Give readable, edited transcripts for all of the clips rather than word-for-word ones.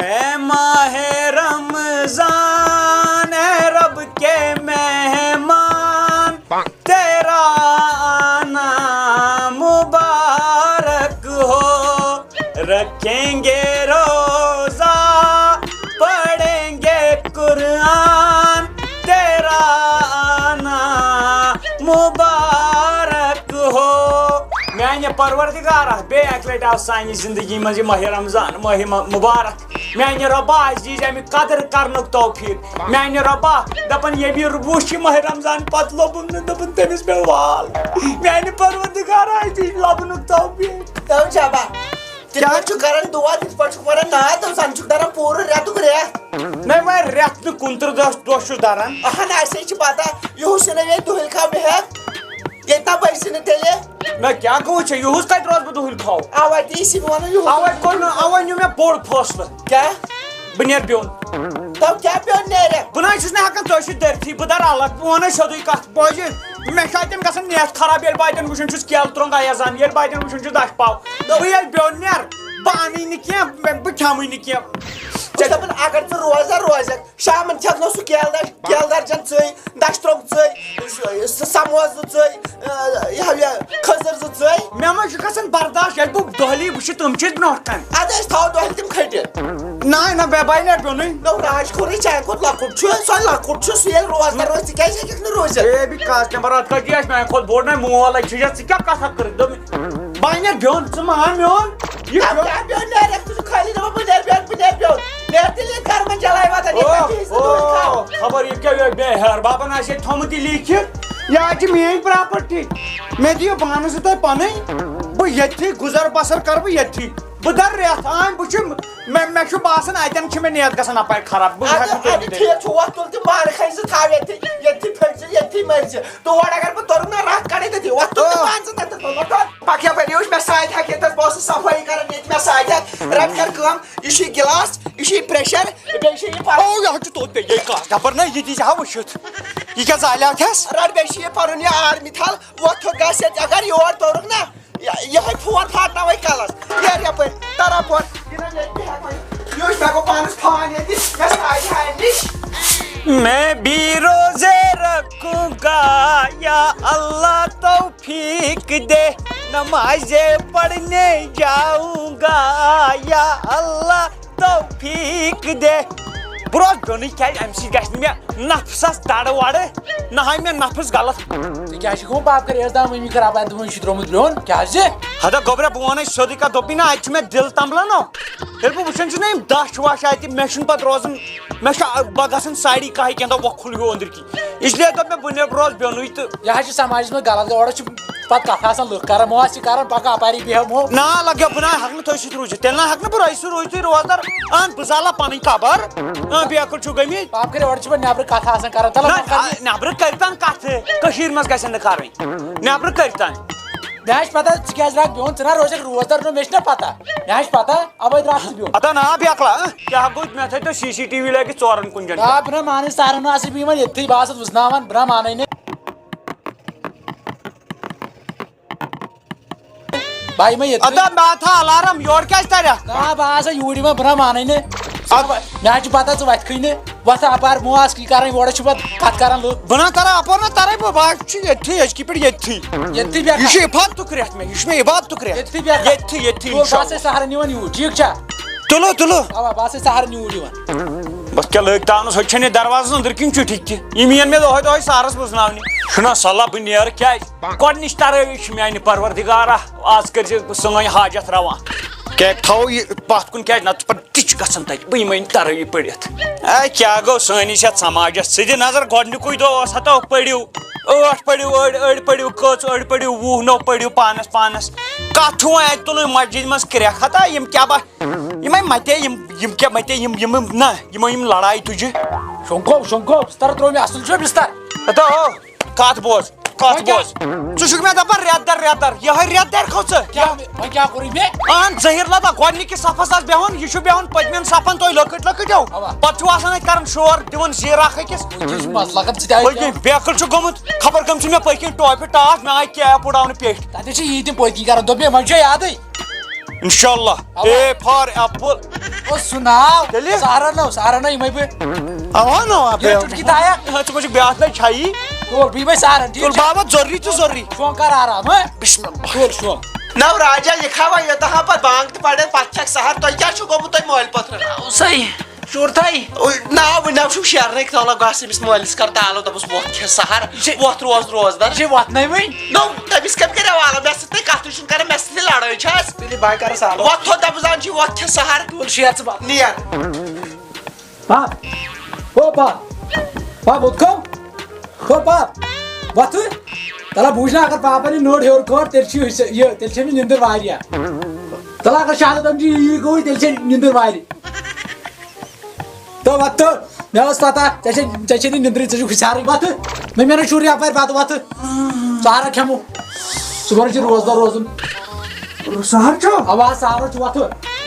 اے ماہ رمضان اے رب کے مہمان تیرا آنا مبارک ہو رکھیں گے روزہ پڑھیں گے قرآن تیرا آنا مبارک ہو میانہ پروردگارہ بے اکہ لٹہ آو سانہ زندگی مز ماہ رمضان ماہ مبارک میانہ ربا دیج امیک قدر کرنک توفیق میانہ ربا دپن یمی وچھ ماہ رمضان پتہ لوبم نہ دپن تمس پہ وال میانہ پروردگارہ دیج لبنک توفیق تو جابا کیا کران دعا تک پہ وران نا تو سن دران پور ریتک ریت نہ وہ ریت نہ 29 دہ دران اہن اسے پتہ یہ نوے دہل کھا بہت یتنا بس تیلے میں کیا گو یہس کت روز بہ دہل کھاو اوے تی ون اوے کور اوے نیو مے بوڑ فیصلہ کیا بہ نیر بیون تو کیا پیون نیرے بہ نہ ہکان تشید درتھی بہ در الگ بہ ون سیودے کت بوجھ مے شاید گژھان نیت خراب یل باتن وچھن چھس کیل ترنگ ایزان یل باتن وچھن چھ دش پاو بہ یل بیون نیر بہ انی نہ کینٛہہ بہ کھیمٕے نہ کینٛہہ دپان اگر ژٕ روزدار روزکھ شامن چھکنو سُہ کیل درجن ژٕے دش ترٛوگ ژٕے سموزٕ ژٕے یہ کھٔزٕر زٕ ژٕے مے ما چھ گژھان برداشت ییٚلہِ بہٕ دۄہلی وٕچھِ تِم چھِ برونٛٹھ کَنہِ ادٕ أسۍ تھاوو دۄہلہِ تِم کھٔٹِتھ نہ بے بے نیٹ بیونٕے نو راج خورٕے چانہِ کھۄتہٕ لۄکُٹ چھُ سۄ لۄکُٹ چھُ سُہ ییٚلہِ روزدار روزِ ژٕ کیازِ ہیٚککھ نہٕ روٗزِتھ اے بھی کاسٹمر ات کتی آسہِ میانہِ کھۄتہٕ بوٚڑ نہ مول چھُ ژٕ کیٛاہ کتھا کٔرِتھ دوٚپ بے نیٹ بیون ژٕ مان میون یہ کیا پیون نیرکھ ژٕ چھُکھ خٲلی دپان بہٕ نیر بیون نیر تیٚلہِ گرمن چلاے واتان خبر یہ کیا بے ہر بابن آسہِ تھومُت یہِ لیٖکھِتھ یہ آسہِ میٲنۍ پراپرٹی مےٚ دِیِو پانس تُہۍ پنٕنۍ بہٕ ییٚتھی گُزر بسر کر بہٕ ییٚتھی بہٕ در رٮ۪تھ عام بہٕ چھُ مےٚ چھُ باسان اتٮ۪ن چھِ مےٚ نیت گژھان اپارِ خراب بہٕ ہٮ۪کہٕ نہٕ تیٚلہِ ٹھیٖک چھُ وۄتھ تُل تہٕ بانہٕ کھنہِ ژٕ تھاو ییٚتھی پھٔٹۍ ژٕ ییٚتھی مٔرۍ ژٕ تور اگر بہٕ تُرُن نہ رتھ کڑے تٔتی وۄتھ تُل تہٕ مان ژٕ تتٮ۪تھ پکھ یپٲرۍ وٕچھ مےٚ ساتہِ ہٮ۪کھ ییٚتٮ۪س بہٕ اوسُس صفٲیی کران ییٚتہِ مےٚ ساتہِ ہٮ۪کھ رٹ کر کٲم یہِ چھُے گِلاس یہِ چھُے پریشر بیٚیہِ چھُ یہِ او یہ چھُ توٚت بیٚیہِ کتھ خبر نہ یہِ دِی زِہا وٕچھِتھ یہِ کیٛاہ زالیٛاتھس رٹ بیٚیہِ چھُ یہِ پنُن یہِ آرمی تھل وۄتھ گژھ ییٚتہِ اگر یور توٚرُکھ نا یہے فون پھاٹناوے کلس نیر یپٲرۍ تر اپور یہ وٕچھ مےٚ گوٚو پانس فان ییٚتہِ مےٚ ساتہِ ہاے نِش میں بھی روزے رکھوں گا یا اللہ توفیق دے نمازیں پڑھنے جاؤں گا یا اللہ توفیق دے بروز بیونٕے کیٛازِ امہِ سۭتۍ گژھِ نہٕ مےٚ نفسس دڑ وڑٕ نہ ہاے مےٚ نفس غلط کیا چھُ گوٚمُت باپ کر ایزدام ممی کر اپارِ دوٚپُن یہِ چھُ ترٛوومُت بیوٚن کیٛازِ ہتا گوبرا بہٕ ونے سیودٕے کتھ دوٚپُے نہ اتہِ چھُ مےٚ دل تمبلان ییٚلہِ بہٕ وٕچھان چھُس نہ یِم دچھ وچھ اتہِ مےٚ چھُنہٕ پتہٕ روزان مےٚ چھُ بہٕ گژھان ساڑی کاہہِ کینٛہہ دۄہ وۄکھُل ہیوٗ أنٛدٕرۍ کِنۍ اسلیے دوٚپ مےٚ بہٕ نیر روز بیونٕے تہٕ یہِ حظ چھُ سماجس منٛز غلط اورٕ چھُ پتہٕ کتھ آسان لُکھ کران موس چھِ کران پکان اپاری بیہمو نا لگیو بہٕ نہ ہٮ۪کہٕ نہٕ تۄہہِ سۭتۍ روٗزِتھ تیٚلہِ نہ ہٮ۪کہٕ نہٕ بہٕ رٲیِتھ روٗزتھٕے روزدار اہن بہٕ زالہا پنٕنۍ خبر بیکٕل چھُ گٔمٕتۍ باپ کر اورٕ چھِ پتہٕ نٮ۪برٕ کتھ آسان کران تلہٕ نٮ۪برٕ کٔرتن کتھٕ کٔشیٖرِ منٛز گژھن نہٕ کرٕنۍ نٮ۪برٕ کٔرتن مےٚ حظ چھِ پتہ ژٕ کیٛازِ درٛاکھ بیوٚن ژٕ نہ روزکھ روزدار نہٕ مےٚ چھِ نہ پتہ مےٚ حظ چھِ پتہ اوے درٛاکھ ژٕ بیوٚن اتا نا بیکلا کیٛاہ گوٚو مےٚ تھٲیتو سی سی ٹی وی لٲگِتھ ژورن کُنجن آ بہٕ نہ مانٕنۍ سارن نہٕ آسہٕ بہٕ یِمن ییٚتھٕے بہٕ آسہٕ وٕزناوان بہٕ نہ مانٕے نہٕ بہٕ یِمے ییٚتھٕے اتا مےٚ تھاو الارم یورٕ کیٛازِ ترکھ نہ بہٕ آسا یوٗرۍ یِوان بہٕ نہ مانٕے نہٕ مےٚ حظ چھِ پتہ ژٕ وتھکھٕے نہٕ وۄتھ اپار موس کران یورٕ چھِ پتہٕ کتھ کران لُکھ بہٕ نہ کرا اپور نہ ترے بہٕ چھُ ییٚتھی أزکہِ پٮ۪ٹھ ییٚتھی ییٚتھٕے یہِ بیٚہہ چھُ عبادتُک رٮ۪تھ مےٚ یہِ چھُ مےٚ عبادتُک رٮ۪تھ ییٚتھٕے بیٚہہ ییٚتھی ییٚتھی بہٕ آسے سہرن یِوان یوٗرۍ ٹھیٖک چھا تُلو تُلو اوا بہٕ آسے سہرن یوٗرۍ یِوان بس کیٛاہ لٲگۍ تاونس ہوٚتہِ چھَنہٕ یہِ دروازس أنٛدٕرۍ کِنۍ چُٹھِک تہِ یِم یِن مےٚ دۄہے دۄہے سہرس بوزناونہِ چھُنا صلح بہٕ نیرٕ کیٛازِ گۄڈنِچ ترٲوی چھِ میانہِ پروردِگارا آز کٔرزِ سٲنۍ حاجت روا کیٛاہ تھاوو یہِ پتھ کُن کیٛازِ نتہٕ پتہٕ تہِ چھُ گژھان تتہِ بہٕ یِمے ترٲوی پٔرِتھ اے کیٛاہ گوٚو سٲنِس یتھ سماجس ژٕ دِ نظر گۄڈنیُکُے دۄہ اوس ہتو پٔرِو 8 پٔرِو أڑۍ پٔرِو کٔژ أڑۍ پٔرِو 20 9 پٔرِو پانس کتھ چھُ وۄنۍ اتہِ تُلٕنۍ مسجد منٛز کرٛٮ۪کھ ہتا یِم کیٛاہ با یِمے متے یِم کیٛاہ متے یِم نہ یِمو یِم لڑایہِ تُجہِ شونٛکو بستر ترٛوو مےٚ اصٕل چھُ بستر ہتا ہو کتھ بوز کتھ بوز ژٕ چھُکھ مےٚ دپان رٮ۪تھ در یِہوے رٮ۪تھ در کھو ژٕ وۄنۍ کیٛاہ کوٚرُے مےٚ اہن ظٲہِر لبا گۄڈنِکِس صفس آسہِ بیہُن یہِ چھُ بیہُن پٔتمٮ۪ن صفن تُہۍ لۄکٕٹیو پتہٕ چھُو آسان اتہِ کران شور دِوان زیٖر اکھ أکِس پٔتکِنۍ بیکٕل چھُ گوٚمُت خبر کٔم چھِ مےٚ پٔتکِنۍ ٹوپہِ ٹاس مےٚ آیہِ کیپ اُڑاونہٕ پیٚٹھۍ تتہِ چھِ یی تِم پٔتکِنۍ کران دوٚپ مےٚ وۄنۍ چھُ یادٕے انشاءاللہ اے فار ایپل او سناو تیٚلہِ؟ سارن یِمے بہٕ اوا نو آپ یہِ چُٹکی تھایا ژٕ چھُکھ بیٛاکھ نَے چھایی تول بہٕ یِمے سارن تُل بابا ضروٗری تہٕ ضروٗری شونٛگ کر آرام ہاں بسم اللہ تول شونٛگ نو راجا یہ کھاوا یوتاں پتہٕ بانگ تہِ پڑن پتہٕ چھکھ سہر تۄہہِ کیٛاہ چھُ گوٚمُت تۄہہِ مٲلۍ پٔتھرٕ صحیح شُر تھاے ناو نو چھُم شیرنٕکۍ تولہٕ گژھ أمِس مٲلِس کر تالو دوٚپُس وۄتھ کھے سہر وۄتھ روزدار یہِ چھِ واتنٲے وۄنۍ نو تٔمِس کَمہِ کٔرِو والو مےٚ سۭتۍ تُہۍ کَتھٕے چھُنہٕ کران مےٚ سۭتۍ لڑٲے چھِ حظ تیٚلہِ بہٕ کر سالو وۄتھ تھوٚد دَپُس زن چھِ وۄتھ کھے سہر تول شیر ژٕ بات نیر پاپ او پاپ پاپ اوٚت کم او پاپ وۄتھٕ تلا بوٗزنا اگر پاپن یہِ نٔر ہیوٚر کھٲر تیٚلہِ چھِ یہِ تیٚلہِ چھِ أمِس نِندٕر واریاہ تلا اگر شہادت أمۍ چھِ یی گوٚوٕے تیٚلہِ چھِ نِندٕر وارِ تو وۄتھٕ مےٚ ٲس پتہ ژےٚ چھے نہٕ نِندرٕے ژےٚ چھُکھ ہُشارٕے وۄتھٕ مےٚ میٛانہِ شُر یپٲرۍ پتہٕ وۄتھٕ سہارا کھٮ۪مو صُبحن چھُ روزدار روزُن سہر چھُ اوا سہارا چھُ وۄتھٕ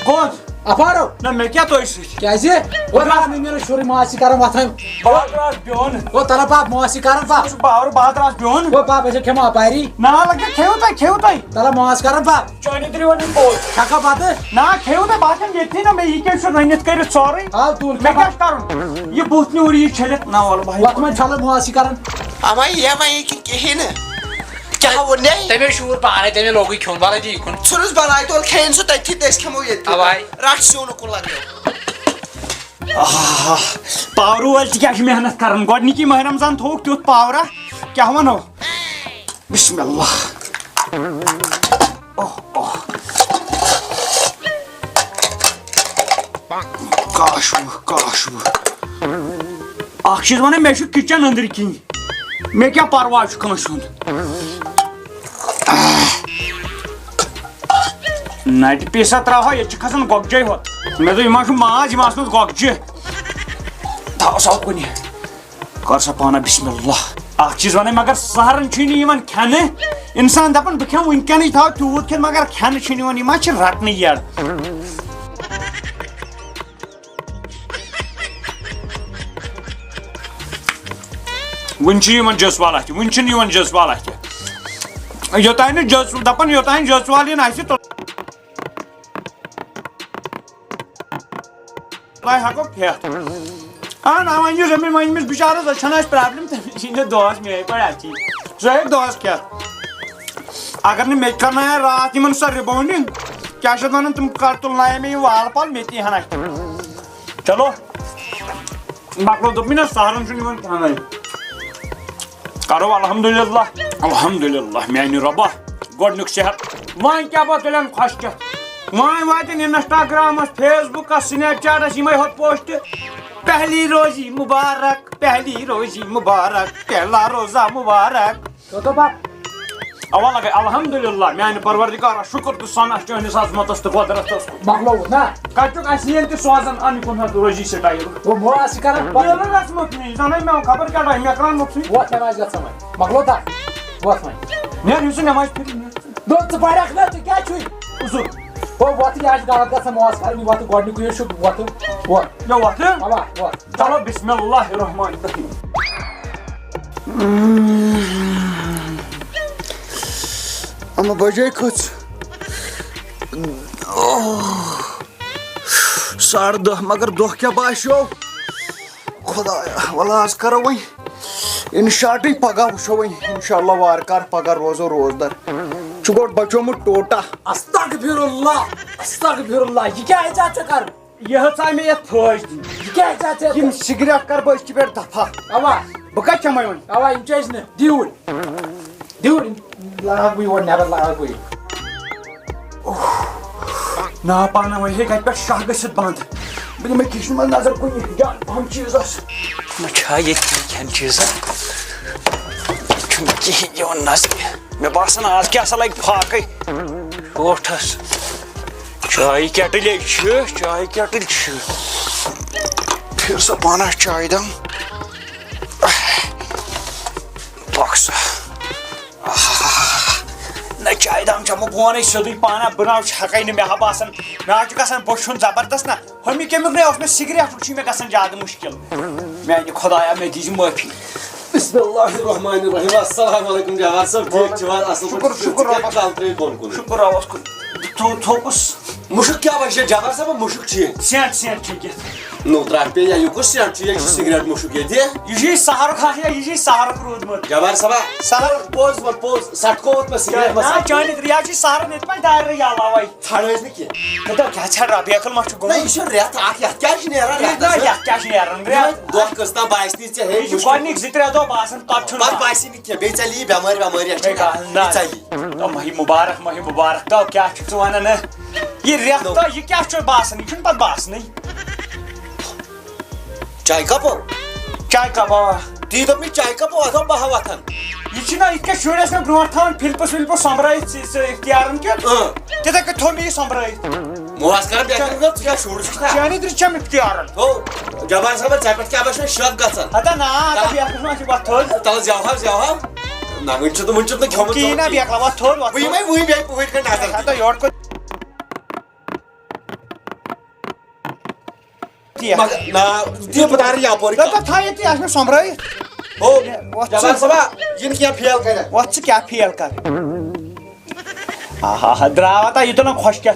کوٚت اپارو نہ مےٚ کیٛاہ تۄہہِ سۭتۍ کیٛازِ اور مےٚ میٛانہِ شُرۍ ماسہِ کران وۄتھان بہٕ درٛاس بِہُن او تلا پاپ ماسہِ کران پاپ باور بہٕ درٛاس بِہُن او پاپ أسۍ کھٮ۪مو اپاری نا لگے کھیٚیِو تُہۍ تلا ماس کران پاپ چٲنہِ ترٛیو وۄنۍ پوٚز کھٮ۪کھا پتہٕ نا کھیٚیِو تُہۍ بہٕ آسان ییٚتھی نا مےٚ یہِ کیٛاہ چھُ رٔنِتھ کٔرِتھ سورُے آو تُل مےٚ کیٛاہ چھُ کرُن یہِ بُتھ نیوٗر یہِ چھٔلِتھ نہ وَلہٕ بھائی وۄتھ وۄنۍ چھلان ماسہِ کران اما یہ وۄنۍ کِنہٕ کِہیٖنۍ نہٕ کیٛاہ ووٚنے تٔمۍ شُر پانے تٔمۍ لوگُے کھیوٚن بلے دی کُن ژھٕنُس بناے تول کھیٚیِن سُہ تٔتھی تہٕ أسۍ کھٮ۪مو ییٚتہِ اواے. رٹھ سیُن اُکُن لگیو پاورٕ وٲلۍ تہِ کیٛاہ چھِ محنت کران گۄڈنِکی ماہِ رمضان تھووُکھ تیُتھ پاورا کیٛاہ وَنو بسم اللہ کاش اکھ چیٖز وَنان مےٚ چھُ کِچن أنٛدرۍ کِنۍ مےٚ کیٛاہ پرواے چھُ کٲنٛسہِ ہُنٛد نَٹہِ پیٖسا ترٛاوہا ییٚتہِ چھِ کھسان گۄگجے ہوت مےٚ دوٚپ یِما چھُ ماز یِم آسنَس گۄگجہِ تھاو سا اُکنہِ کر سا پانا بسم اللہ اکھ چیٖز وَنَے مگر سہرن چھُے نہٕ یِوان کھٮ۪نہٕ اِنسان دپان بہٕ کھٮ۪مہٕ وٕنکٮ۪نٕے تھاو تیوٗت کھٮ۪تھ مگر کھٮ۪نہٕ چھُنہٕ یِوان یِم ما چھِ رٹنہٕ یڈ وٕنہِ چھُ یِوان جسوال اَتھِ وٕنہِ چھُنہٕ یِوان جسوال اَتھِ یوٚتانۍ نہٕ دپان یوٚتانۍ جسوال یِن اَسہِ توٚتانۍ ہٮ۪کو کھٮ۪تھ نا وۄنۍ یُس أمِس وۄنۍ أمِس بِچارس أچھن آسہِ پرابلِم تٔمِس یی نہٕ دۄہس میٲنۍ پٲٹھۍ اَتھی سُہ ہیٚکہِ دۄہس کھٮ۪تھ اگر نہٕ مےٚ تہِ کرنایا راتھ یِمن سۄ رِباونڈنگ کیٛاہ چھِ اتھ وَنان تِم تُلنایا مےٚ یِم وال پال مےٚ تہِ یی ہن اَتھِ چلو مۄکلو دوٚپمَے نہ سہرن چھُنہٕ یِوان کھٮ۪نَے کرو الحمدُاللہ میانہِ رۄبا گۄڈنیُک صحت وۄنۍ کیٛاہ پتہٕ تُلن خۄشکٮ۪تھ وۄنۍ واتن انسٹاگرامس فیس بُکس سنیپ چیٹس یِمے ہوت پوسٹ پہلی روزی مبارک پہلا روزہ مبارک اوا لگے الحمدُاللہ میانہِ پروردگارا شُکر تہٕ سنا چٲنِس عظمتس تہٕ قۄدرتس کُن مۄکلووُت نا کتیُک اَسہِ ییٚلہِ تہِ سوزان اَمہِ کُن حظ روزی سٹایل او ماسہِ کران مےٚ زنٕے مےٚ خبر کیٛاہ ٹایم مےٚ کران مۄکسٕے وۄتھ نٮ۪مازِ گژھان وۄنۍ مۄکلو تا وۄتھ وۄنۍ نیٚر یُس نٮ۪مازِ پھِرِ دوٚپ ژٕ پرکھ نا ژٕ کیٛاہ چھُے اُزُر او وۄتھٕ یہِ آسہِ غلط گژھان ماس کرٕنۍ وۄتھٕ گۄڈنیُکُے چھُ وۄتھٕ وۄتھ مےٚ وۄتھٕ اوا وۄتھ چلو بسم اللہ الرحمن الرحیم اما بجے کھٔژ 10:30 مگر دۄہ کیٛاہ باسیو خۄدایا وَلہٕ آز کرو وۄنۍ اِن شاٹٕے پگہہ وٕچھو وۄنۍ اِنشاء اللہ وارٕ کارٕ پگہہ روزو روزدار چھُ گۄڈٕ بچومُت ٹوٹا استغفراللہ یہِ کیٛاہ ہیٚژا ژےٚ کرُن یہِ ہیژاے مےٚ یتھ فٲج دِنۍ یہِ کیٛاہ ہیٚژا ژےٚ یِم سِگریٹ کر بہٕ أزکہِ پٮ۪ٹھ دفا اوا بہٕ کتہِ چمے وۄنۍ اوا یِم چھِ أسۍ نہٕ دیوٗر لاگ بہٕ یور نٮ۪بر لاگ بہٕ یہِ نا پانا وۄنۍ ہیٚکہِ اتہِ پٮ۪ٹھ شاہ گٔژھِتھ بنٛد بہٕ دِمے کِچنہٕ منٛز نظر کُنہِ جان پہم چیٖزس مےٚ چھا ییٚتہِ کھٮ۪ن چیٖزا چھُنہٕ کِہیٖنۍ یِوان نظرِ مےٚ باسان آز کیٛاہ سا لگہِ فاقے اوٹھس چایہِ کیٹلے چھِ پھر سا پانا چاے دم بۄکسا نہ چاے دام چمو بہٕ وَنَے سیوٚدُے پانا بہٕ نہ ہٮ۪کَے نہٕ مےٚ ہا باسان مےٚ حظ چھُ گژھان بٔچھُن زبردست نہ ہُمہِ کَمیُک نَے اوس مےٚ سِگریٹُک چھُے مےٚ گژھان زیادٕ مُشکِل میانہِ خۄدایا مےٚ دیٖزِ معٲفی بسم اللہ الرحمن الرحیم السلام علیکم جواد صٲب ٹھیٖک چھِو حظ اصل شُکُر رۄبَس کُن تھوٚپُس Muşuk kya var işte Cabar sabah muşuk çiğ. Sent çekil. No trafik ya yok sen çiğ sigaret muşuk yedi. Yüce Saharuk ya yüce Saharuk rodmut. Cabar sabah sana poz satko otma sigaret Na masa. çayni riyacı Saharuk etmez daire yalavay. Sarhoş ne ki? Kada kya çar abi yakılmak çok. Ne işin riyat akyat gel şimdi yarar Ne da yak yarın riyat. Doğan kızdan bayisini içe hey Şu muşuk. panik zitre do basın kapçın. Bak bayisini ki becali bamar ya. Becali. To mahi mübarek da kya çıktı ana ne? Ye riyakta ye kya çö basın için bad basın. Çay kapı. Çay kaba. Didem mi çay kapı adam bahavatan. İçine ikke şöylesine brunartan pilpo samray ihtiyarın ki. Dedi ki Tommy samray. Muhaskara bekliyor ya şuruşka. Yani dirçem ihtiyarın. O Cabar sabah çaypat kya başına şırat gatsan. Hata na hata bir yaklaşma ki batol. Tala ziyaham. Na mınçıdı kömür. Ki yine bir yakla batol. Buyum kan nazar. Hata york ko. Bak na dia betar ya por. Hata tayeti asme samray. O Cabar sabah yin kya phiyal kare. What's kya feel kar? Aha dravata itna khosh kya.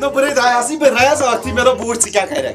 No bure dayasi be raya sakti mera boot se kya kare.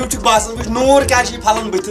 YouTube basın bir nur kaşı falan bitti.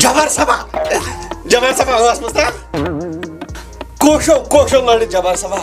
Cabar sabah was musta. Koşo lade Cabar sabah.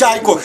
Çay koş.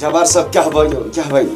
Cabar sabah kya bhai.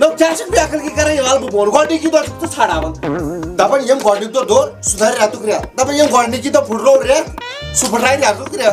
No gerçek bir akıl ki kare yal bu bol. Godi ki to çadavan. Dapan yem godi to dor sudhar ratu kriya. Dapan yem godi ki to furro re. Superdai ratu kriya.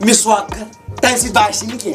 Miswak kar. Tensi daşini ki.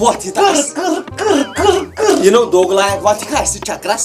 What it is? You know dogla what it is chakras.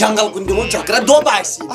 Jungle kundimu chakra do daisi.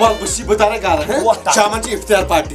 Wal bu si betara gara. Şaman ci iftar party.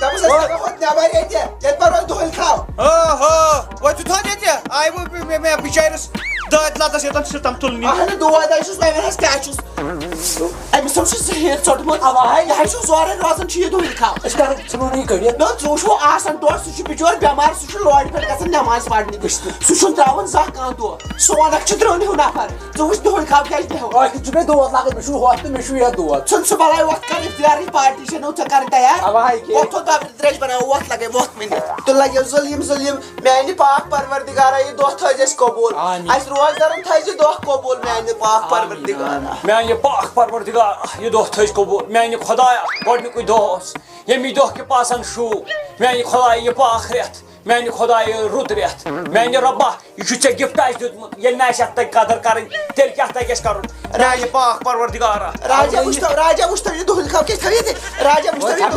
دپس ہوت نٮ۪بر ییٚتہِ پٮ۪ٹھ روزِ دۄہلہِ کھاو وۄنۍ تھوٚد ییٚتہِ آیہِ وۄنۍ مےٚ بِچٲرِس دٲدۍ لَتَس یوٚتَن سِتَم تُلنہِ اہنہٕ دود حظ چھُس وۄنۍ حظ کیٛاہ چھُس أمِس چھُ صحت ژوٚٹمُت یہِ حظ چھُ زورے روزان چھُ یہِ دۄہلہِ کھاو أسۍ کَرو ژٕ وَنو یہِ کٔڑِتھ نہ ژٕ وٕچھو آسان تورٕ سُہ چھُ بِچور بٮ۪مار سُہ چھُ لورِ پٮ۪ٹھ گژھان نٮ۪ماز پرنہِ سُہ چھُنہٕ تراوان زانٛہہ کانٛہہ دۄہ سونَکھ چھُ ترٛٲونی ہیوٗ نفر ژٕ وٕچھ دۄہلہِ کھاو کیٛازِ بیٚہو ٲٹھ چھُ مےٚ دود لاگان مےٚ چھُ ہوٚتھ تہٕ مےٚ چھُ یَتھ دود ژھُن سُہ بلاے وۄتھ کر اِفتِیارٕچ پارٹی چھےٚ نو ژےٚ کَرٕنۍ تیار اوا ہے کہِ وۄتھ تھوٚد دَبہٕ ترٛیش بناو وۄتھ لگے وۄتھ مِنِتھ تہٕ لگیو ظُلم ظُلم میانہِ پاک پروردِگارا یہِ دۄہ تھٲیزِ اَسہِ قبوٗل اَسہِ روزدارن تھٲیزِ دۄہ قبوٗل میانہِ پاک پروردِگارا میانہِ پاک پروردگار یہِ دۄہ تھٲیزِ قبوٗل میانہِ خۄدایا گۄڈنیُکُے دۄہ اوس ییٚمی دۄہ کہِ پاسن شوٗب میانہِ خۄدایا یہِ پاک رٮ۪تھ میانہِ خۄدایا رُت رٮ۪تھ میانہِ رۄبا یہِ چھُ ژےٚ گفٹ اَسہِ دیُتمُت ییٚلہِ نہٕ اَسہِ اَتھ تَگہِ قدر کَرٕنۍ تیٚلہِ کیٛاہ تَگہِ اَسہِ کَرُن میانہِ پاک پروردگارا راجا وٕچھتو یہِ دۄہلہِ کھاو کیٛازِ تھاو ییٚتہِ راجا وٕچھتو یہِ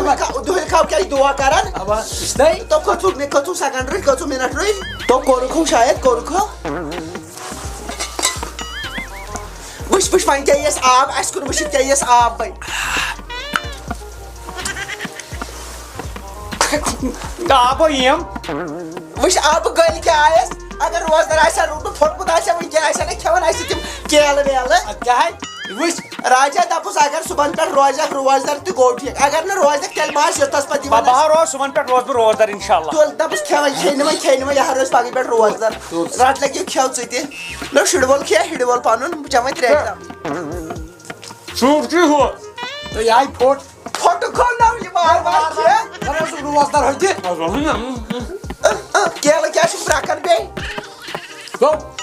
دۄہلہِ کھاو کیٛازِ دُعا کران اوا سٕے تو کٔژوٗ سیکنڈ روٗدۍ کٔژوٗ مِنٹ روٗدۍ تو کوٚرُکھ ہُہ شاید کوٚرُکھ ہُہ وٕچھ وۄنۍ کیٛاہ یِیَس آب اَسہِ کوٚر وٕچھِتھ کیٛاہ یِیَس آب وۄنۍ آبو یِم وٕچھ آبہٕ گٔلۍ کیٛاہ آیَس اگر روزدار آسہِ ہا روٗدمُت پھوٚٹمُت آسہِ ہا وٕنکٮ۪ن آسہِ ہا نہ کھٮ۪وان آسہِ تِم کیلہٕ ویلہٕ کیٛاہ وٕچھ راجا دپُس اگر صُبحن پٮ۪ٹھ روزکھ روزدار تہِ گوٚو ٹھیٖک اگر نہٕ روزکھ تیٚلہِ ما آسہِ یوٚتَس پتہٕ یِوان بہٕ روز صُبحن پٮ۪ٹھ روزٕ بہٕ روزدار اِنشاء اللہ تُل دپُس کھٮ۪وان کھیٚیہِ نہٕ وۄنۍ یہِ ہا روزِ پگہہ پٮ۪ٹھ روزدار رٹ لگہِ کھٮ۪و ژٕ تہِ نہ شُرۍ وول کھے ہِڑِ وول پنُن بہٕ چٮ۪مہٕ وۄنۍ ترٛیش ژوٗر چھُے ہُہ تہٕ یہِ آیہِ پھوٚٹ پھوٚٹہٕ کھولناو یہِ وارٕ وارٕ کھے کرو سُہ روزدار ہوٚتہِ کیلہٕ کیٛاہ چھُکھ برٛکھان بیٚیہِ گوٚو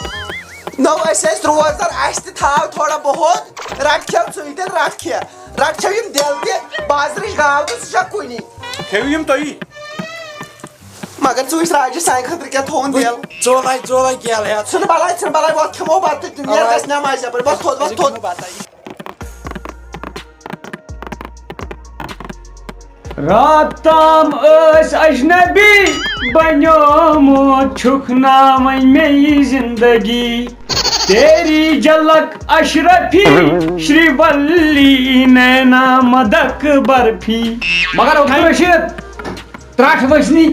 نو أسۍ ٲسۍ روزدار اَسہِ تہِ تھاو تھوڑا بہت رٹ کھٮ۪و ژٕے تیٚلہِ رٹ کھے رٹ کھٮ۪و یِم دِل تہِ بازرٕچ گاو تہٕ سُہ چھا کُنی کھیٚیِو یِم تُہی مگر ژٕ وٕچھ راجہِ سانہِ خٲطرٕ کیٛاہ تھووُن دِل ژوٚوَے کیلہٕ ہٮ۪تھ ژھٕنہٕ بلاے وۄتھ کھٮ۪مو بتہٕ تہٕ نیرٕ گژھِ نٮ۪مازِ یپٲرۍ وۄتھ تھوٚد رات تام ٲسۍ اجنبی بنیومُت چھُکھ ناوٕنۍ مےٚ یہِ زندگی تیری جلک اشرفی شری ولی نینا مدک برفی مگر عبدالرشیٖد ترٛٹھ ؤسنی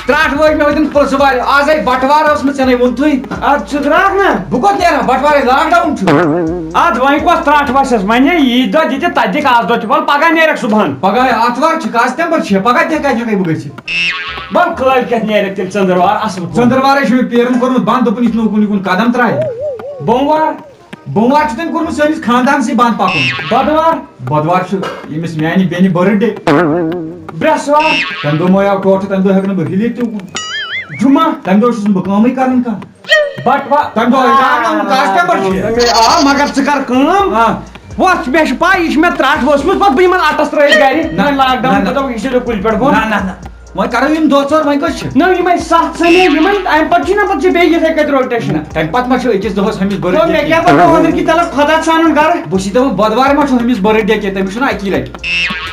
ترٛٹھ وٲج مےٚ وٕنۍکٮ۪ن پٕلسہٕ والہِ آز آیہِ بٹوار ٲسمٕژ ژےٚ نَے ووٚنتھٕے اَدٕ ژٕ درٛاکھ نا بہٕ کوٚت نیران بٹوارے لاک ڈاوُن چھُ اَدٕ وۄنۍ کۄس ترٛٹھ وَسٮ۪س وۄنۍ عیٖد دۄہ دِتہِ تَتہِ دِکھ آز دۄہ تہِ وَلہٕ پگاہ نیرَکھ صُبحن پگاہ آتھوار چھِ کاز تَمہِ پَتہٕ چھِ پگاہ تہِ کَتہِ ہٮ۪کَے بہٕ گٔژھِتھ وَلہٕ کٲلۍکٮ۪تھ نیرَکھ تیٚلہِ ژٔنٛدٕروار اَصٕل پٲٹھۍ ژٔنٛدٕروارے چھُ مےٚ پیرُن کوٚرمُت بنٛد دوٚپُن یہِ چھُنہٕ اُکُن یِکُن قدم ترٛایہِ بوموار چھُ تٔمۍ کوٚرمُت سٲنِس خاندانسٕے بنٛد پکُن بۄدوار چھُ ییٚمِس میانہِ بیٚنہِ بٔرٕتھ ڈے برٛٮ۪سوار تَمہِ دۄہ مویاو ٹوٹھٕ تَمہِ دۄہ ہٮ۪کہٕ نہٕ بہٕ ہِلِتھ تہِ اُکُن جُمعہ تَمہِ دۄہ چھُس نہٕ بہٕ کٲمٕے کران کانٛہہ بٹوار تَمہِ دۄہ کاز تَمہِ پٮ۪ٹھ چھِ آ مگر ژٕ کر کٲم وۄتھ مےٚ چھِ پاے یہِ چھِ مےٚ ترٛٹھ ؤژھمٕژ پتہٕ بہٕ یِمن اَٹس ترٲیِتھ گرِ وۄنۍ لاک ڈاوُن دوٚپُکھ یہِ چھُ کُلہِ پٮ۪ٹھ بۄن نہ وۄنۍ کرو یِم دۄہ ژور وۄنۍ کٔژ چھِ نہ یِمے سَتھ ژھٕنے یِمن اَمہِ پتہٕ چھُنہ پتہٕ چھِ بیٚیہِ یِتھٕے کٔنۍ روٹیشن تَمہِ پتہٕ ما چھُ أکِس دۄہس ہُمِس مےٚ بٔرٕتھ کیٛاہ پتہ اوترٕ کہِ تلہٕ خۄدا ژھانُن گرٕ بہٕ چھُس دَپان بۄدوارِ ما چھُ ہُمِس بٔرٕتھ ڈے کینٛہہ تٔمِس چھُنہ اَکی لٹہِ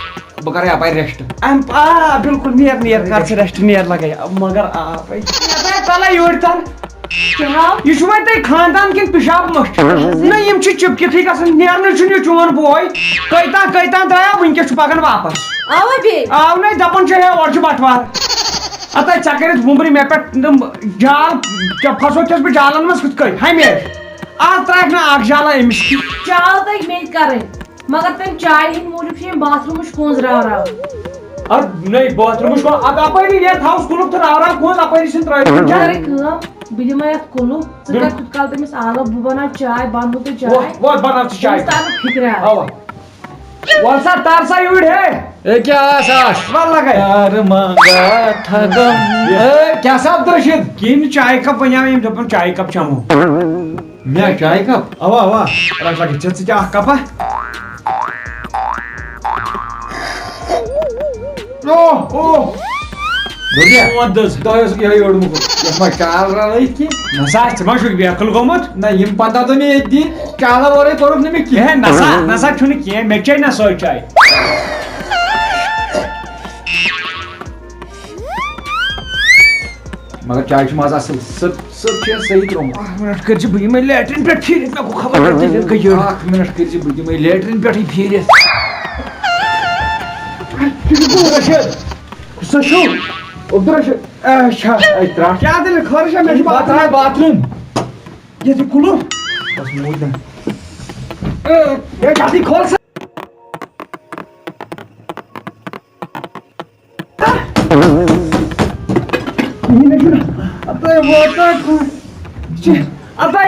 بہٕ کرٕ یپٲرۍ ریسٹ آ بِلکُل نیر کر ژٕ ریسٹ نیر لگے مگر تلے یوٗرۍ تل یہِ چھُ وۄنۍ تۄہہِ خاندان کِنہٕ پِشاب مٔشٹ نہ یِم چھِ چِپکِتھٕے گژھان نیرنٕے چھُنہٕ یہِ چون بوے کٔتان درٛایو وٕنکیٚس چھُ پکان واپس آو نَے دپان چھُ ہے اورٕ چھُ بٹوار اَتھ ژےٚ کٔرِتھ وُمبرِ مےٚ پٮ۪ٹھ جال پھسوتھس بہٕ جالن منٛز کِتھ کٔنۍ ہمیشہِ آز ترٛاکھ نہٕ اکھ جالا أمِس چال تۄہہِ مےٚ کرٕنۍ مگر تَمہِ چایہِ ہِنٛدۍ موٗجوٗب چھِ یِم باتھروٗمٕچ کُنٛز راوراوٕنۍ اَدٕ نَے باتھروٗمٕچ اَدٕ اَپٲری نیرِ تھاوُس کُلُپ تہٕ راوراو کُنٛز اَپٲری چھِنہٕ ژٕ ترٲیِتھ کرے کٲم بہٕ دِمے یتھ کُلوٗپ ژٕ کر تیُت کال تٔمِس آلو بہٕ بناو چاے بناو تہٕ چاے وۄتھ بناو ژٕ چاے تٔمِس تر نہٕ فِکرِ اَوا وَل سا تر سا یوٗرۍ ہے وَل لگے کیٛاہ سا عبدالرشیٖد کِہیٖنۍ چایہِ کپ وَنیو یِم دوٚپُن چایہِ کپ چٮ۪مو مےٚ چایہِ کپ اوا رَٹھ لگے ژٕ تہِ اکھ کپا تۄہہِ اوسُکھ یِہوے اوٚڑ مُکُن یتھ ما چال رلٲیِتھ کینٛہہ نسا ژٕ ما چھُکھ بیکٕل گوٚمُت نہ یِم 15 دۄہ مےٚ ییٚتہِ دِتۍ چالو ورٲے کوٚرُکھ نہٕ مےٚ کینٛہہ نسا چھُنہٕ کینٛہہ مےٚ چے نہ سۄے چاے مگر چاے چھُ مزٕ اصٕل سٔت چھِ صحیح ترٛومُت مِنٹ کٔرزِ بہٕ یِمے لیٹرِن پٮ۪ٹھ پھیٖرِتھ مےٚ گوٚو خبر اکھ مِنٹ کٔرزِ بہٕ دِمے لیٹرِن پٮ۪ٹھٕے پھیٖرِتھ Abdurrashid. Kısa şu. Abdurrashid. Etraf. Geldi karışa mecbur. Bathroom. Yedi kulu. Bas moydan. Ya geldi karışa. Yine şuna. Atay bu atak. Atay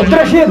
Abdurrashid.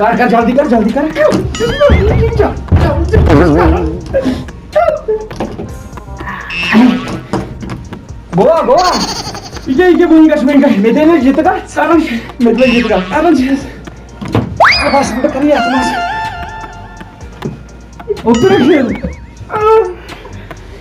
Kar jaldi kar. Goa. İki bungaş. Medine gitti ka? Sarın. Medine gitti ka? Arın çiz. Bas bu kadar yatmaz. Abdurrashid.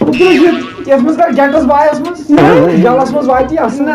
Abdurrashid. Yasmız kar jantas baay yasmız. Jalas mız baay ti asna.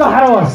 zahar was.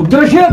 Abdurrashid.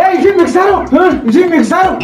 Hey, ishi mixaro. Ishi mixaro.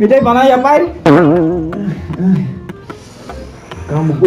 Gede bana yapar. Kamu ko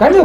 Kamu.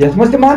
Yes must man.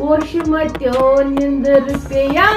Oshmatyo nindir peyam.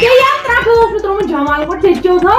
Ke yam trakı olsun turumu Jamal ko techo tha.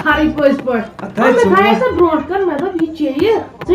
khari pos par. Atay, Amma çubuğa. thaya sa bronch kan matlab ye cheyi. Se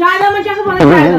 Chayla ma chaka bana chayla.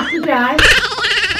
astu chay.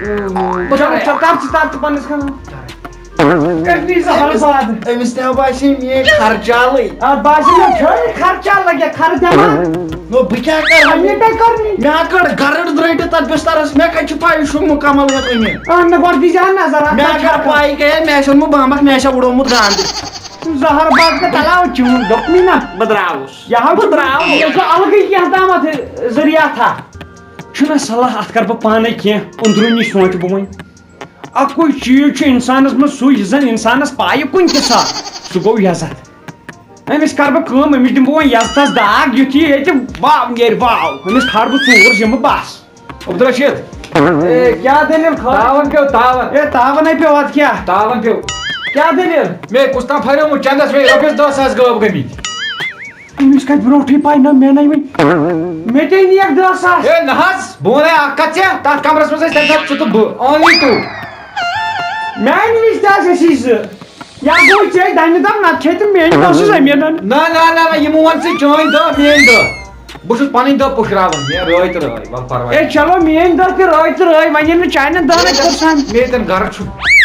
چل کر start پنس خان کرنی سوال سوال أمِس تہِ باسے میٲنۍ خرچالٕے باسی میں چھوڑ خرچہ لگے خرچہ نو بہٕ کیٛاہ کرٕ یہ کیا کرنی مےٚ کٔڑ گرٕڑ درٛٲٹہِ تتھ بسترس مےٚ کتہِ چھِ پاے یہِ چھُ مُکمل یتھ أنِتھ مے گۄڈٕ دی جان نظر مےٚ اگر پاے گٔیے مےٚ آسہِ اوٚنمُت بامبکھ مےٚ آسہِ وُڑومُت گانٛدٕ زہر باغ کا تلاو چون دوپنی نا بہٕ درٛاوُس یہاں بہٕ درٛاو یہ چھُ الگٕے کینٛہہ تامتھ ذریعہ تھا چھُنا صلاح اتھ کر بہٕ پانے کینٛہہ أنٛدروٗنی سونٛچہٕ بہٕ وۄنۍ اکُے چیٖز چھُ انسانس منٛز سُے یُس زن انسانس پایہِ کُنہِ تہِ ساتہٕ سُہ گوٚو یزت أمِس کر بہٕ کٲم أمِس دِمہٕ بہٕ وۄنۍ یزتس داگ یُتھ یہِ ییٚتہِ واو نیرِ واو أمِس کھار بہٕ ژوٗر یِمہٕ بس عبدالرشید کیا دلیل تاون پیو تاون اے تاونے پیو ات کیا تاون پیو کیا دلیل مے کُستام پھریومُت چندس مے رۄپیس 10,000 غٲب گٔمٕتۍ أمِس کتہِ برونٛٹھٕے پاے نہ مےٚ نَے وۄنۍ مےٚ تے نِیَکھ 10,000 ہے نہ حظ بہٕ وَنے اکھ کتھ ژےٚ تتھ کمرس منٛز ٲسۍ تمہِ ساتہٕ ژٕ تہٕ بہٕ اونلی ٹوٗ میانہِ وِزِ تہِ ٲسۍ أسی زٕ یا گوٚو ژےٚ دَنہِ دم نتہٕ چھے تِم میٲنۍ دۄہ زٔمیٖنن نہ یِمو ووٚن ژٕ چٲنۍ دہ میٲنۍ دہ بہٕ چھُس پنٕنۍ دہ پُشراوان مےٚ رٲے تہٕ رٲے وَلہٕ پرواے اے چلو میٲنۍ دۄہ تہِ رٲے تہٕ رٲے وۄنۍ ییٚلہِ نہٕ چانٮ۪ن دہنٕے پٔرسن مےٚ ییٚتٮ۪ن گرٕ چھُ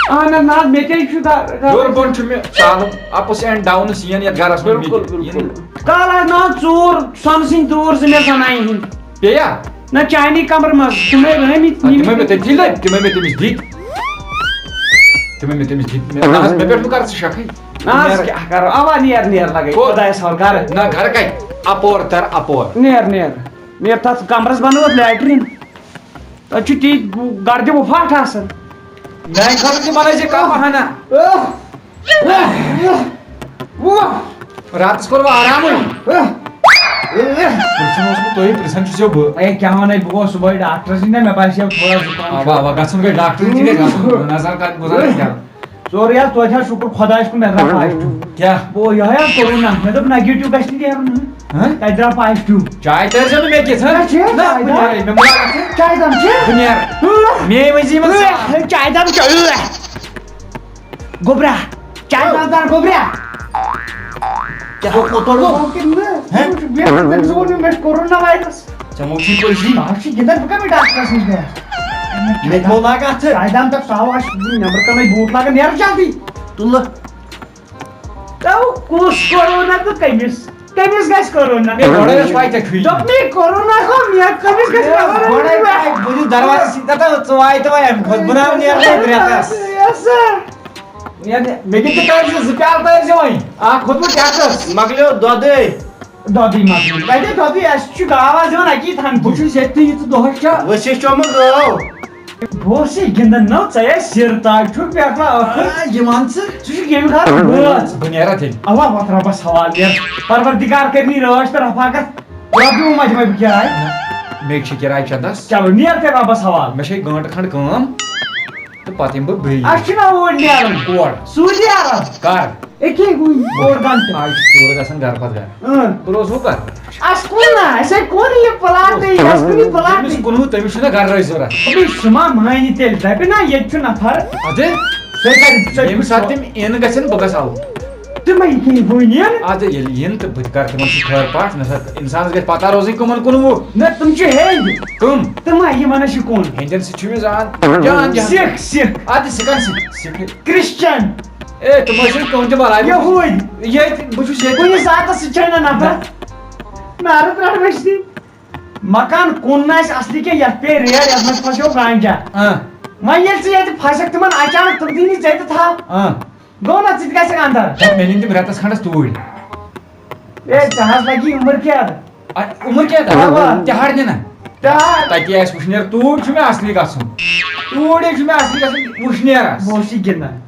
اہن حظ نہ حظ مےٚ تے چھُ ہیوٚر بۄن چھُ مےٚ ژالُن اپٕس اینڈ ڈاونٕس یِن یتھ گرس منٛز کال حظ نہ ژوٗر سۄنہٕ سٕنٛدۍ دوٗر زٕ مےٚ زنانہِ ہٕنٛدۍ پیٚیا نہ چانی کمرٕ منٛز تِمے رٲمٕتۍ تِمے مےٚ تٔتھی لٔگۍ تِمے مےٚ تٔمِس دِتۍ نہ حظ مےٚ پٮ۪ٹھ مہٕ کر ژٕ شکھٕے نہ حظ کیٛاہ کرو اوا نیر لگے خۄدایس حوالہٕ گرٕ نہ گرٕ کتہِ اپور تر اپور نیر تتھ کمرس بنووُتھ لیٹریٖن تتہِ چھُ تی گردِ وُپھاٹھ آسان میانہِ خٲطرٕ تہِ بنٲے زِ کانٛہہ بہانہ راتس کوٚر وۄنۍ آرامٕے پرژھُن اوسمُت تُہۍ پرژھان چھُسو بہٕ اے کیٛاہ ونے بہٕ گوٚوُس صُبحٲے ڈاکٹرس نِش نا مےٚ باسیو تھوڑا زُکام اوا گژھُن گٔے ڈاکٹر تہِ گژھِ گژھُن نظر کر گُزارن کیٛاہ سورُے حظ توتہِ حظ شُکر خۄدایس کُن مےٚ درٛاو پازٹِو کیٛاہ یِہوے حظ کورونا مےٚ دوٚپ نگیٹِو گژھِ نہٕ نیرُن تتہِ درٛاو پازٹِو چاے تٲرۍزیو نہٕ مےٚ کِژھ نہ بہٕ نیرے مےٚ مُلاقات چاے دم چھِ بہٕ نیرٕ میٲنۍ منٛزی منٛز چاے دم گوبرا چاے دم دار گوبرا مےٚ چھُ کورونا وایرس ژےٚ موٚکھٕے پٔزی بہٕ چھُس گِنٛدان بہٕ کَمہِ ڈاکٹرس نِش گٔیس مےٚ تھوٚو لاگہٕ اَتھٕ چاے دم تہٕ سُہ آس نٮ۪برٕ کَنَے بوٗٹھ لاگان نیرٕ جلدی تُلہٕ تو کُس کورونا تہٕ کٔمِس گژھِ کورونا مےٚ گۄڈے ٲس پاے ژےٚ کھُے دوٚپ مےٚ کورونا گوٚو مےٚ کٔمِس گژھِ بہٕ دِمہٕ دروازس سۭتۍ دَپان ژٕ واے تہٕ وۄنۍ اَمہِ کھۄتہٕ بہٕ ناو نیرٕ رٮ۪تس مےٚ کِتھ تہِ کٔرۍ زِ 2 پیالہٕ تٲرۍزِ وۄنۍ اکھ کھوٚتمُت ٹٮ۪کٹس مۄکلیو دۄدٕے دۄدٕے مۄکلہِ کَتہِ دۄدٕے اَسہِ چھُ گاو حظ یِوان اَکی تھن بہٕ چھُس ییٚتہِ یہِ ژٕ دۄہس چھا ؤسِتھ چومُت گٲو بہٕ اوسُے گِنٛدان نو ژٕ ٲسۍ سِر تاج چھُکھ پٮ۪ٹھٕ ٲخٕر یِوان ژٕ ژٕ چھُکھ ییٚمہِ خٲطرٕ بٲژ بہٕ نیرا تیٚلہِ اوا وَتھ رۄبس حوال نیر پروردِگار کٔرنی رٲچھ تہٕ رفاقت رۄپیہِ وۄنۍ دِمے بہٕ کِراے مےٚ چھِ کِراے چندس چلو نیر تیٚلہِ رۄبس حوال مےٚ چھے گٲنٛٹہٕ کھنٛڈ کٲم تہٕ پتہٕ یِمہٕ بہٕ بیٚیہِ اَسہِ چھُنہ اوٗرۍ نیرُن اور سوٗزِ نیران کر أکی وٕنۍ اوٚڑ گنٹہٕ آز چھُ ژوٗر گژھان گرٕ پتہٕ گرٕ بہٕ روزٕ کر اَسہِ کُن نہ اَسے کوٚر یہِ پٕلاٹٕے اَسہِ کُن یہِ پٕلاٹٕے تٔمِس کُنوُہ تٔمِس چھُنہ گرٕ رٲسۍ ضوٚرتھ سُہ ما مانہِ تیٚلہِ دَپہِ نہ ییٚتہِ چھُ نفر اَدٕ ییٚمہِ ساتہٕ تِم یِنہٕ گژھن بہٕ گژھٕ آوُٹ تِمے کیٚنٛہہ وٕنہِ اَدٕ ییٚلہِ یِن تہٕ بہٕ تہِ کرٕ تِمن سۭتۍ خٲر پاٹھ نہ اِنسانس گژھِ پتہ روزٕنۍ کٕمن 19 نہ تِم چھِ ہیٚنٛدۍ کٕم تِمے یِمن حظ چھُ کُن ہیٚندٮ۪ن سۭتۍ چھُ مےٚ زان جان جان سِکھ اَدٕ سِکن سۭتۍ کرٛسچن اے تِم ٲسۍ کٲم تہِ بلاے یہوٗدۍ ییٚتہِ بہٕ چھُس ییٚتہِ کُنہِ ساتہٕ سُہ چھے نہٕ نفر نارٕ پٮ۪ٹھ ؤستی مکان کُن نہٕ اَسہِ اصلی کینٛہہ یتھ پیٚیہِ ریٹ یتھ منٛز پھسیو گانجا وۄنۍ ییٚلہِ ژٕ ییٚتہِ پھسکھ تِمن اچانک تِم دِنی ژےٚ تہِ تھاو گوٚو نا ژٕ تہِ گژھکھ اندر مےٚ نِنۍ تِم رٮ۪تس کھنٛڈس توٗرۍ اے ژےٚ حظ لگی عُمر کیٛاہ عُمر کیٛاہ تِہاڑ نِنہ تہٕ تَتی آسہِ وٕشنیر توٗرۍ چھُ مےٚ اصلی گژھُن توٗرۍ چھُ مےٚ اصلی گژھُن وٕشنیرس بہٕ اوسُے گِنٛدان